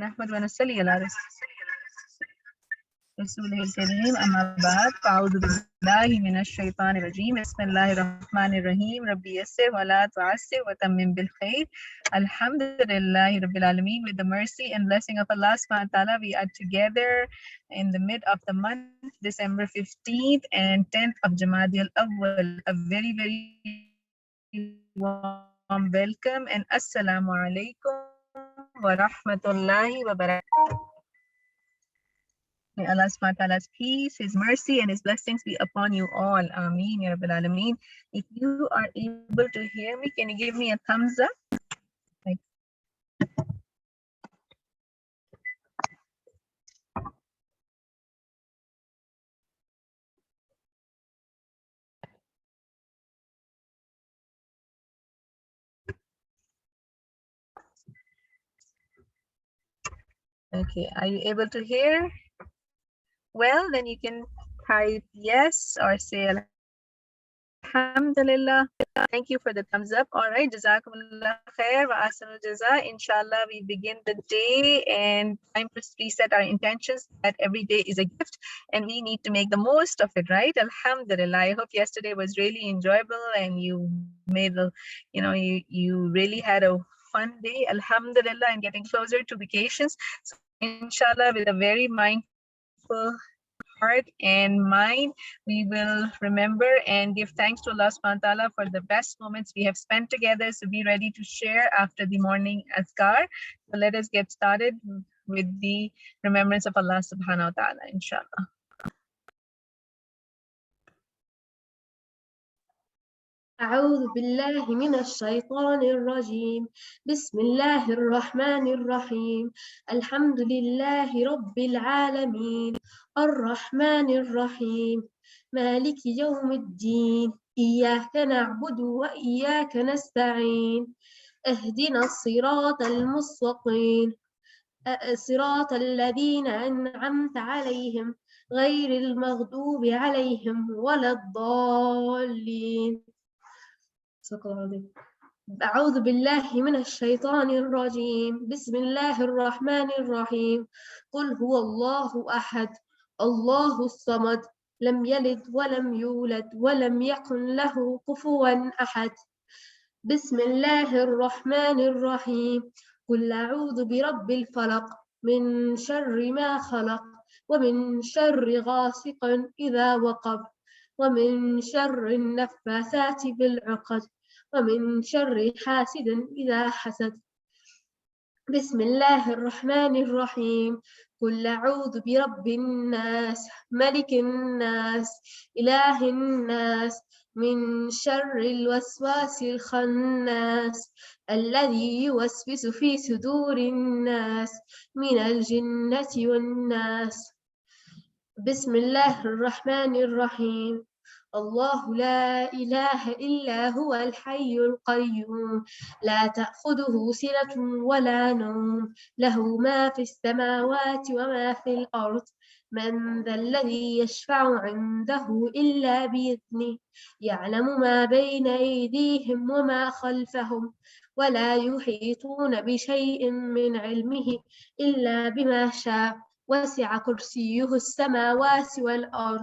نحمد ونصلي على رسوله الكريم أما بعد فأعوذ بالله من الشيطان الرجيم بسم الله الرحمن الرحيم ربي يسر ولا تعسر وتمم بالخير الحمد لله رب العالمين. With the mercy and blessing of Allah subhanahu wa ta'ala, we are together in the mid of the month, December 15th and 10th of Jamadil Awwal. A very, very warm welcome and Assalamu alaikum wa rahmatullahi wa barakatuh. May Allah subhanahu wa ta'ala's peace, His mercy, and His blessings be upon you all. Ameen, Ya Rabbil Alameen. If you are able to hear me, can you give me a thumbs up? Like, okay, are you able to hear? Well, then you can type yes or say Alhamdulillah. Thank you for the thumbs up. All right, Jazakumullah khair wa ahsanul jaza. Inshallah, we begin the day and time to reset our intentions that every day is a gift and we need to make the most of it, right? Alhamdulillah. I hope yesterday was really enjoyable and you made the, you really had a fun day. Alhamdulillah, and getting closer to vacations. So inshallah, with a very mindful heart and mind, we will remember and give thanks to Allah subhanahu wa ta'ala for the best moments we have spent together. So be ready to share after the morning azkar. So let us get started with the remembrance of Allah subhanahu wa ta'ala, inshallah. أعوذ بالله من الشيطان الرجيم بسم الله الرحمن الرحيم الحمد لله رب العالمين الرحمن الرحيم مالك يوم الدين إياك نعبد وإياك نستعين اهدنا الصراط المستقيم صراط الذين أنعمت عليهم غير المغضوب عليهم ولا الضالين. أعوذ بالله من الشيطان الرجيم بسم الله الرحمن الرحيم قل هو الله أحد الله الصمد لم يلد ولم يولد ولم يكن له كفوا أحد بسم الله الرحمن الرحيم قل أعوذ برب الفلق من شر ما خلق ومن شر غاسق إذا وقب ومن شر النفاثات في العقد ومن شر حاسد إذا حسد بسم الله الرحمن الرحيم قل أعوذ برب الناس ملك الناس إله الناس من شر الوسواس الخناس الذي يوسوس في صدور الناس من الجنة والناس بسم الله الرحمن الرحيم الله لا إله إلا هو الحي القيوم لا تأخذه سنة ولا نوم له ما في السماوات وما في الأرض من ذا الذي يشفع عنده إلا بإذنه يعلم ما بين أيديهم وما خلفهم ولا يحيطون بشيء من علمه إلا بما شاء وسع كرسيه السماوات والأرض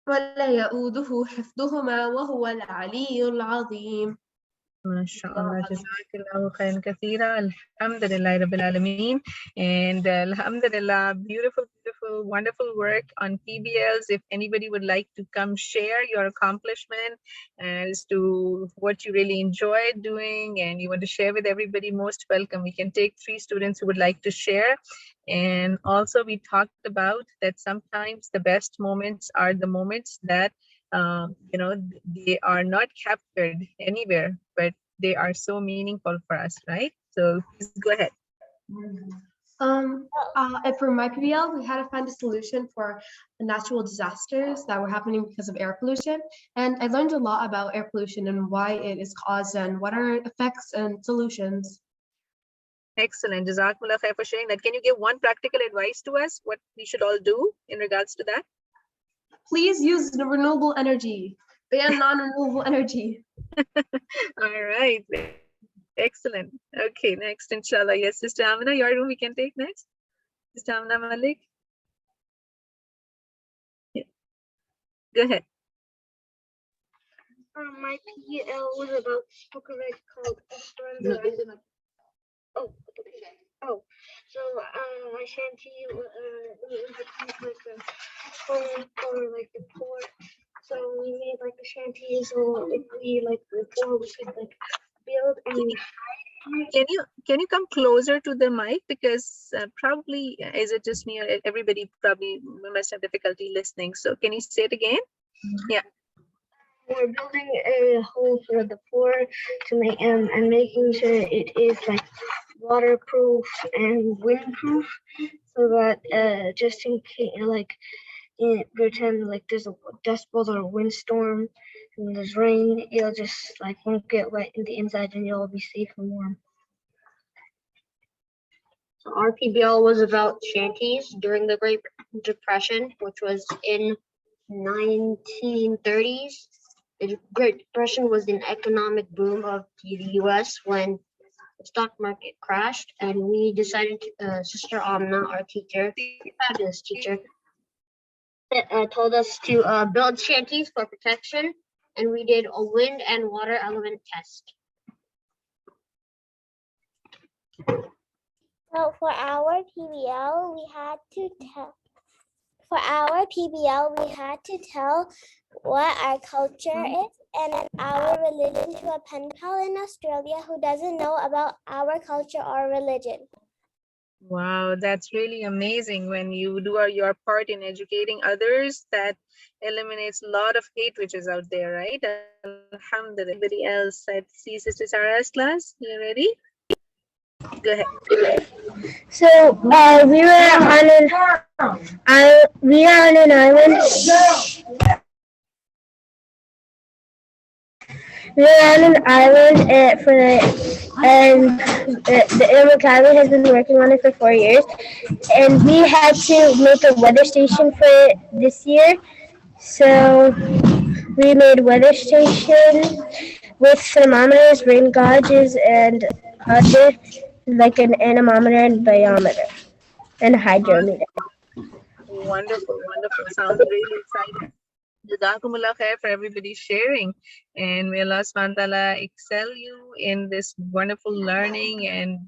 ولا يؤوده حفظهما وهو العلي العظيم. MashaAllah, Jazakallahu khairan kathira. Alhamdulillah Rabbil Alameen. And Alhamdulillah, beautiful, beautiful, wonderful work on PBLs. If anybody would like to come share your accomplishment as to what you really enjoyed doing and you want to share with everybody, most welcome. We can take 3 students who would like to share. And also we talked about that sometimes the best moments are the moments that they are not captured anywhere, but they are so meaningful for us, right? So please go ahead. And for my PBL, we had to find a solution for natural disasters that were happening because of air pollution. And I learned a lot about air pollution and why it is caused and what are effects and solutions. Excellent. Jazakumullah khair for sharing that. Can you give one practical advice to us, what we should all do in regards to that? Please use the renewable energy. Ban non-renewable energy. All right. Very Excellent. Okay, next, inshallah. Yes, Sister Amina, your room we can take next. Sister Amina Malik. Yeah. Go ahead. My PL was about book called Esperanza. Oh, okay. Oh, so my shanty was like a home for like the poor. So we made like a shanty, so if we like the poor, we could like build and Can you come closer to the mic, because probably is it just me or everybody probably must have difficulty listening. So can you say it again? Yeah. we're building a home for the poor to make and making sure it is like waterproof and windproof, so that just in case like pretend like there's a dust bowl or a windstorm and there's rain, it'll just like won't get wet in the inside and you'll be safe and warm. So our PBL was about shanties during the Great Depression, which was in 1930s. The Great Depression was an economic boom of the US when the stock market crashed, and we decided, Sister Amna, our teacher, fabulous teacher, told us to build shanties for protection, and we did a wind and water element test. So for our PBL, we had to tell. For our PBL, we had to tell what our culture is and our religion to a pen pal in Australia who doesn't know about our culture or religion. Wow, that's really amazing. When you do your part in educating others, that eliminates a lot of hate which is out there, right? Alhamdulillah. Anybody else? I see Sister Sarah's class. You ready? Go ahead. So we were on an island. We were on an island the Ilm Academy has been working on it for 4 years, and we had to make a weather station for it this year. So we made weather station with thermometers, rain gauges, and other like an anemometer and biometer and a hydrometer. Wonderful, wonderful. Sounds really exciting. Jazakumullah khair for everybody sharing, and may Allah subhanahu wa ta'ala excel you in this wonderful learning and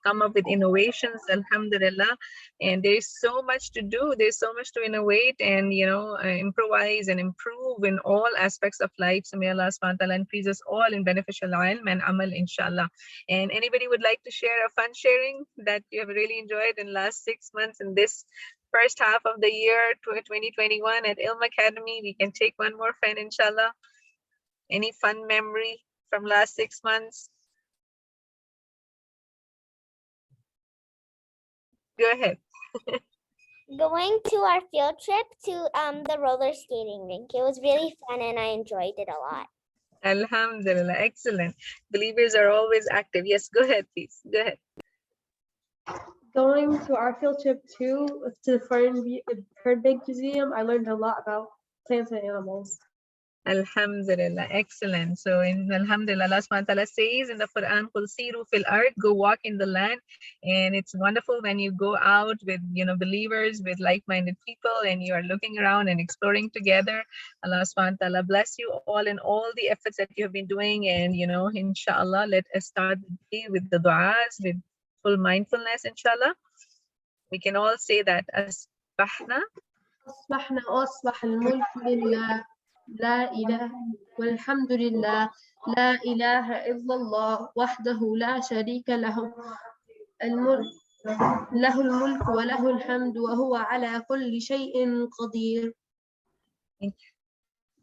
come up with innovations, alhamdulillah. And there's so much to do, there's so much to innovate and improvise and improve in all aspects of life. So may Allah subhanahu wa ta'ala increase us all in beneficial ilm and amal, inshallah. And anybody would like to share a fun sharing that you have really enjoyed in last 6 months in this first half of the year 2021 at Ilm Academy? We can take one more friend, inshallah. Any fun memory from last 6 months? Go ahead. Going to our field trip to the roller skating rink. It was really fun and I enjoyed it a lot. Alhamdulillah, excellent. Believers are always active. Yes, go ahead, please. Go ahead. Going to our field trip to the Fernbeg Museum, I learned a lot about plants and animals. Alhamdulillah, excellent. So in Alhamdulillah, Allah subhanahu wa ta'ala says in the Quran, "Qul siru fil ard," go walk in the land. And it's wonderful when you go out with believers, with like-minded people, and you are looking around and exploring together. Allah subhanahu wa ta'ala bless you all in all the efforts that you have been doing. And inshallah, let us start the day with the du'as, with full mindfulness, inshallah. We can all say that. Asbahna. أصبحنا وأصبح الملك لله لا إله والحمد لله لا إله إلا الله وحده لا شريك له له الملك وله الحمد وهو على كل شيء قدير.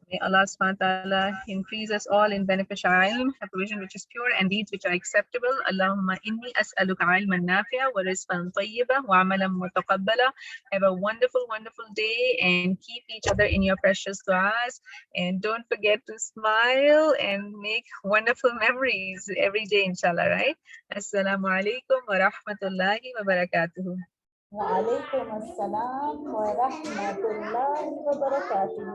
May Allah subhanahu wa ta'ala increase us all in beneficial ilm, a provision which is pure and deeds which are acceptable. Allahumma inni as'aluka ilman nafi'a wa rizqan tayyiba wa amalan mutaqabbala. Have a wonderful, wonderful day and keep each other in your precious du'as. And don't forget to smile and make wonderful memories every day, inshallah, right? Assalamu alaikum wa rahmatullahi wa barakatuhu. وعليكم السلام ورحمة الله وبركاته.